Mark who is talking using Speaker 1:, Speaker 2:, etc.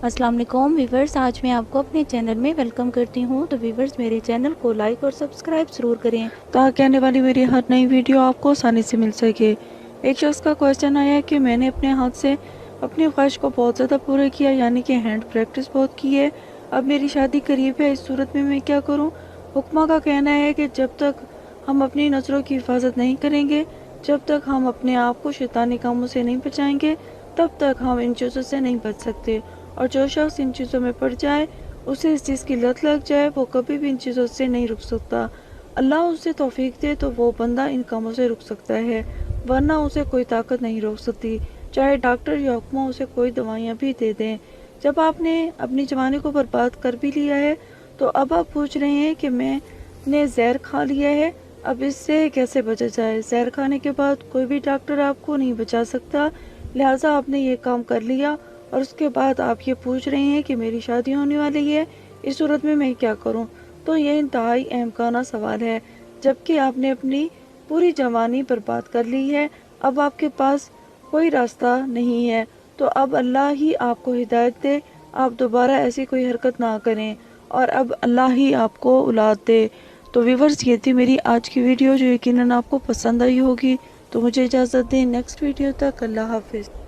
Speaker 1: السلام علیکم ویورز، آج میں آپ کو اپنے چینل میں ویلکم کرتی ہوں۔ تو ویورز، میرے چینل کو لائک اور سبسکرائب ضرور کریں
Speaker 2: تاکہ آنے والی میری ہر نئی ویڈیو آپ کو آسانی سے مل سکے۔ ایک شخص کا کوشچن آیا کہ میں نے اپنے ہاتھ سے اپنی خواہش کو بہت زیادہ پورا کیا، یعنی کہ ہینڈ پریکٹس بہت کی ہے۔ اب میری شادی قریب ہے، اس صورت میں کیا کروں؟ حکمہ کا کہنا ہے کہ جب تک ہم اپنی نظروں کی حفاظت نہیں کریں گے، جب تک ہم اپنے آپ کو شیطانی کاموں سے نہیں بچائیں گے، تب تک ہم ان چیزوں سے نہیں بچ سکتے۔ اور جو شخص ان چیزوں میں پڑ جائے، اسے اس چیز کی لت لگ جائے، وہ کبھی بھی ان چیزوں سے نہیں رک سکتا۔ اللہ اسے توفیق دے تو وہ بندہ ان کاموں سے رک سکتا ہے، ورنہ اسے کوئی طاقت نہیں روک سکتی، چاہے ڈاکٹر یا حکمہ اسے کوئی دوائیاں بھی دے دیں۔ جب آپ نے اپنی جوانی کو برباد کر بھی لیا ہے تو اب آپ پوچھ رہے ہیں کہ میں نے زہر کھا لیا ہے، اب اس سے کیسے بچا جائے؟ زہر کھانے کے بعد کوئی بھی ڈاکٹر آپ کو نہیں بچا سکتا، لہٰذا آپ نے یہ کام کر لیا اور اس کے بعد آپ یہ پوچھ رہے ہیں کہ میری شادی ہونے والی ہے، اس صورت میں کیا کروں؟ تو یہ انتہائی اہم سوال ہے، جبکہ آپ نے اپنی پوری جوانی برباد کر لی ہے، اب آپ کے پاس کوئی راستہ نہیں ہے، تو اب اللہ ہی آپ کو ہدایت دے، آپ دوبارہ ایسی کوئی حرکت نہ کریں اور اب اللہ ہی آپ کو اولاد دے۔ تو ویورز، یہ تھی میری آج کی ویڈیو جو یقیناً آپ کو پسند آئی ہوگی، تو مجھے اجازت دیں نیکسٹ ویڈیو تک۔ اللہ حافظ۔